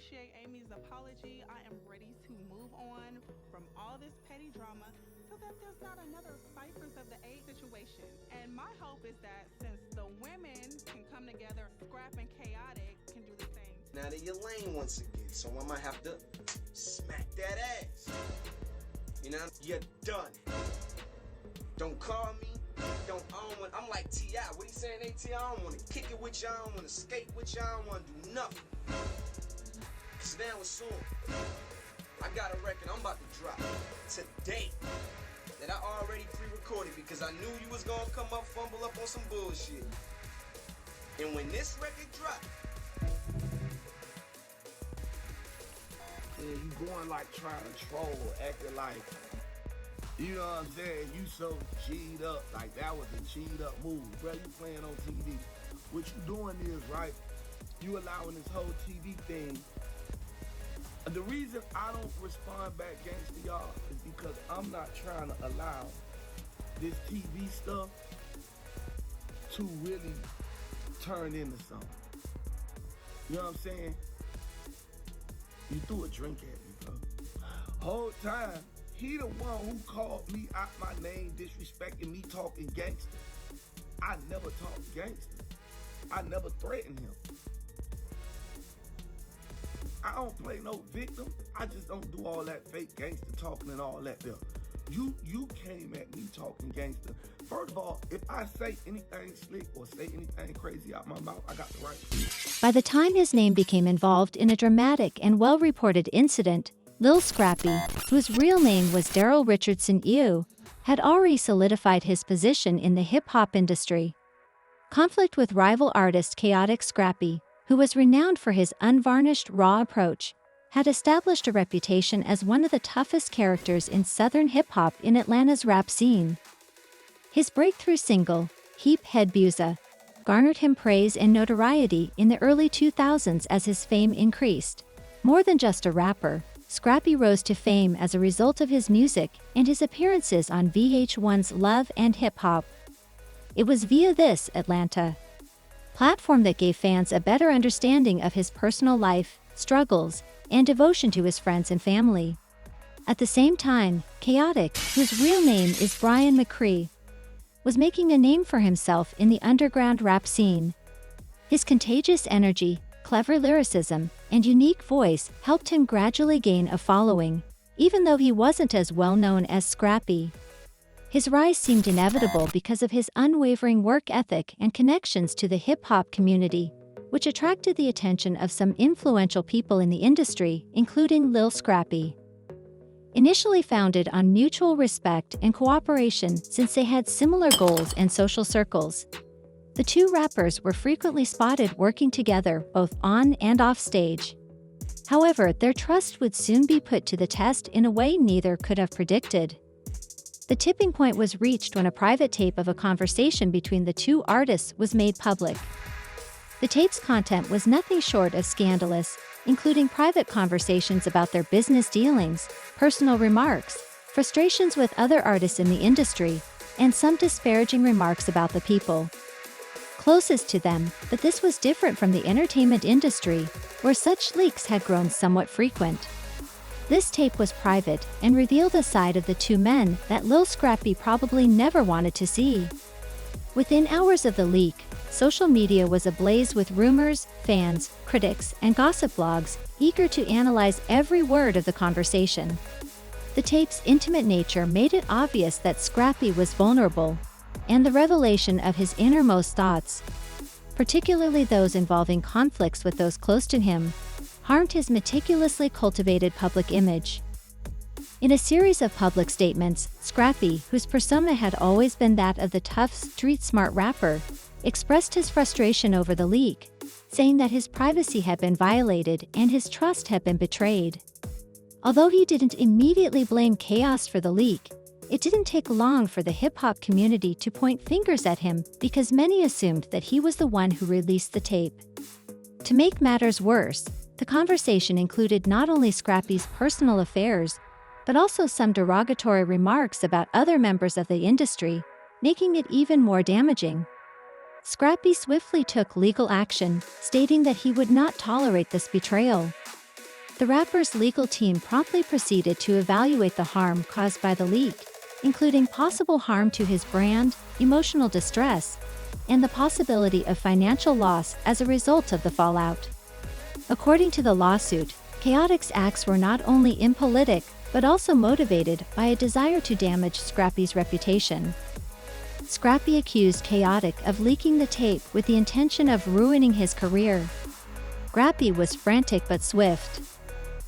appreciate Amy's apology. I am ready to move on from all this petty drama so that there's not another Ciphers of the Eight situation. And my hope is that since the women can come together, Scrap and Chaotic can do the same. Now that you're lame once again, so I might have to smack that ass. You know, you're done. Don't call me. I'm like T.I. What he saying, AT? I don't want to kick it with you. I don't want to skate with you. I don't want to do nothing. Cause now it's on. I got a record I'm about to drop today that I already pre-recorded because I knew you was gonna come up, fumble up on some bullshit. And when this record drop, yeah, you going like trying to troll, acting like, you know what I'm saying, you so G'd up, like that was a G'd up move. Bro, you playing on TV. What you doing is, right, you allowing this whole TV thing. The reason I don't respond back gangsta y'all is because I'm not trying to allow this TV stuff to really turn into something. You know what I'm saying? You threw a drink at me, bro. Whole time, he the one who called me out my name, disrespecting me, talking gangster. I never talked gangster. I never threatened him. I don't play no victim. I just don't do all that fake gangster talking and all that there. You came at me talking gangster. First of all, if I say anything slick or say anything crazy out my mouth, I got the right to. By the time his name became involved in a dramatic and well-reported incident, Lil Scrappy, whose real name was Daryl Richardson Ew, had already solidified his position in the hip-hop industry. Conflict with rival artist Khaotic Scrappy, who was renowned for his unvarnished, raw approach, had established a reputation as one of the toughest characters in Southern hip-hop in Atlanta's rap scene. His breakthrough single, Heap Head Buza, garnered him praise and notoriety in the early 2000s as his fame increased. More than just a rapper, Scrappy rose to fame as a result of his music and his appearances on VH1's Love and Hip Hop. It was via this Atlanta platform that gave fans a better understanding of his personal life, struggles, and devotion to his friends and family. At the same time, Khaotic, whose real name is Brian McCree, was making a name for himself in the underground rap scene. His contagious energy, clever lyricism, and unique voice helped him gradually gain a following, even though he wasn't as well known as Scrappy. His rise seemed inevitable because of his unwavering work ethic and connections to the hip-hop community, which attracted the attention of some influential people in the industry, including Lil Scrappy. Initially founded on mutual respect and cooperation since they had similar goals and social circles, the two rappers were frequently spotted working together both on and off stage. However, their trust would soon be put to the test in a way neither could have predicted. The tipping point was reached when a private tape of a conversation between the two artists was made public. The tape's content was nothing short of scandalous, including private conversations about their business dealings, personal remarks, frustrations with other artists in the industry, and some disparaging remarks about the people closest to them, but this was different from the entertainment industry, where such leaks had grown somewhat frequent. This tape was private and revealed a side of the two men that Lil Scrappy probably never wanted to see. Within hours of the leak, social media was ablaze with rumors, fans, critics, and gossip blogs eager to analyze every word of the conversation. The tape's intimate nature made it obvious that Scrappy was vulnerable, and the revelation of his innermost thoughts, particularly those involving conflicts with those close to him, harmed his meticulously cultivated public image. In a series of public statements, Scrappy, whose persona had always been that of the tough, street-smart rapper, expressed his frustration over the leak, saying that his privacy had been violated and his trust had been betrayed. Although he didn't immediately blame Chaos for the leak, it didn't take long for the hip-hop community to point fingers at him because many assumed that he was the one who released the tape. To make matters worse, the conversation included not only Scrappy's personal affairs, but also some derogatory remarks about other members of the industry, making it even more damaging. Scrappy swiftly took legal action, stating that he would not tolerate this betrayal. The rapper's legal team promptly proceeded to evaluate the harm caused by the leak, including possible harm to his brand, emotional distress, and the possibility of financial loss as a result of the fallout. According to the lawsuit, Khaotic's acts were not only impolitic, but also motivated by a desire to damage Scrappy's reputation. Scrappy accused Khaotic of leaking the tape with the intention of ruining his career. Scrappy was frantic but swift.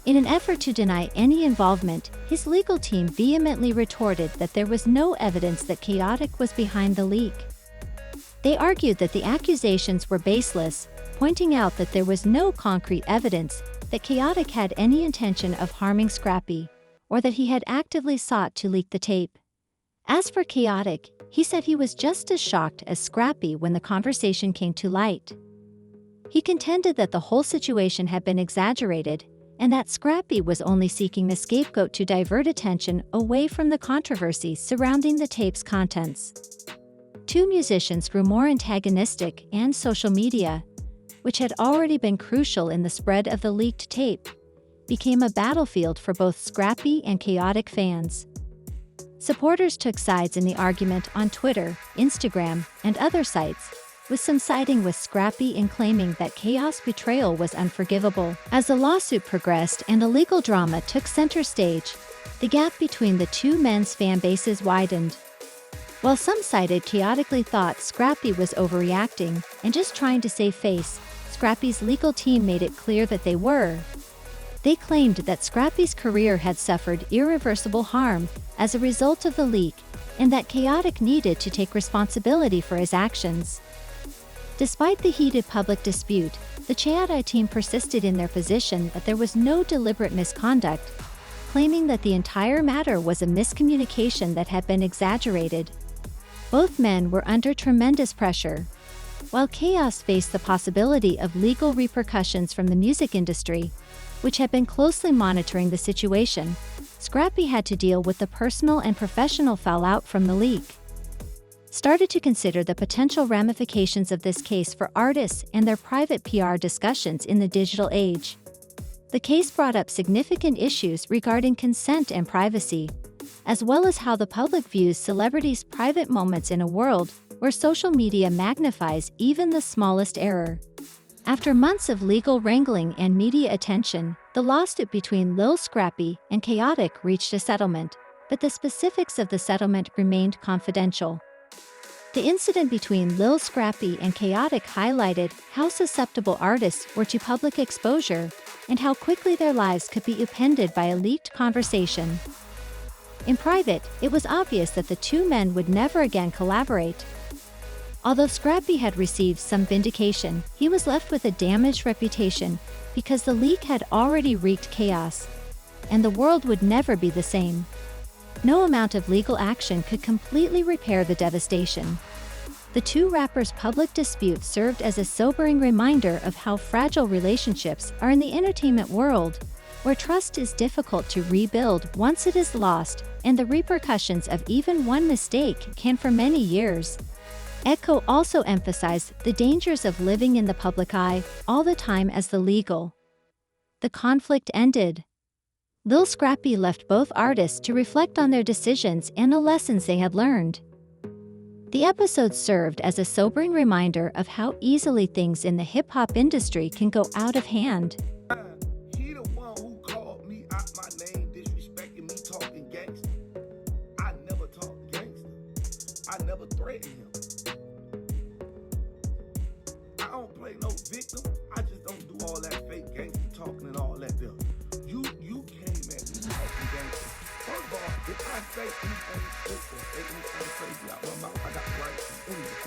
In an effort to deny any involvement, his legal team vehemently retorted that there was no evidence that Khaotic was behind the leak. They argued that the accusations were baseless, pointing out that there was no concrete evidence that Khaotic had any intention of harming Scrappy, or that he had actively sought to leak the tape. As for Khaotic, he said he was just as shocked as Scrappy when the conversation came to light. He contended that the whole situation had been exaggerated, and that Scrappy was only seeking the scapegoat to divert attention away from the controversy surrounding the tape's contents. Two musicians grew more antagonistic, and social media, which had already been crucial in the spread of the leaked tape, became a battlefield for both Scrappy and Khaotic fans. Supporters took sides in the argument on Twitter, Instagram, and other sites, with some siding with Scrappy in claiming that Khaotic's betrayal was unforgivable. As the lawsuit progressed and the legal drama took center stage, the gap between the two men's fan bases widened. While some sided chaotically thought Scrappy was overreacting and just trying to save face, Scrappy's legal team made it clear that they were. They claimed that Scrappy's career had suffered irreversible harm as a result of the leak, and that Khaotic needed to take responsibility for his actions. Despite the heated public dispute, the Khaotic team persisted in their position that there was no deliberate misconduct, claiming that the entire matter was a miscommunication that had been exaggerated. Both men were under tremendous pressure. While Khaotic faced the possibility of legal repercussions from the music industry, which had been closely monitoring the situation, Scrappy had to deal with the personal and professional fallout from the leak. Started to consider the potential ramifications of this case for artists and their private PR discussions in the digital age. The case brought up significant issues regarding consent and privacy, as well as how the public views celebrities' private moments in a world where social media magnifies even the smallest error. After months of legal wrangling and media attention, the lawsuit between Lil Scrappy and Khaotic reached a settlement, but the specifics of the settlement remained confidential. The incident between Lil Scrappy and Khaotic highlighted how susceptible artists were to public exposure and how quickly their lives could be upended by a leaked conversation. In private, it was obvious that the two men would never again collaborate. Although Scrappy had received some vindication, he was left with a damaged reputation because the leak had already wreaked chaos, and the world would never be the same. No amount of legal action could completely repair the devastation. The two rappers' public dispute served as a sobering reminder of how fragile relationships are in the entertainment world, where trust is difficult to rebuild once it is lost, and the repercussions of even one mistake can for many years. Echo also emphasized the dangers of living in the public eye all the time as the legal. The conflict ended. Lil Scrappy left both artists to reflect on their decisions and the lessons they had learned. The episode served as a sobering reminder of how easily things in the hip-hop industry can go out of hand. He the one who called me out my name, disrespecting me, talking gangster. I never talked gangster. I never threatened him. I don't play no victim. I just don't do all that fake gangster talking and all that there. You came at me talking gangster. First of all, if I say anything stupid or say anything crazy out my mouth, I got the right to do it.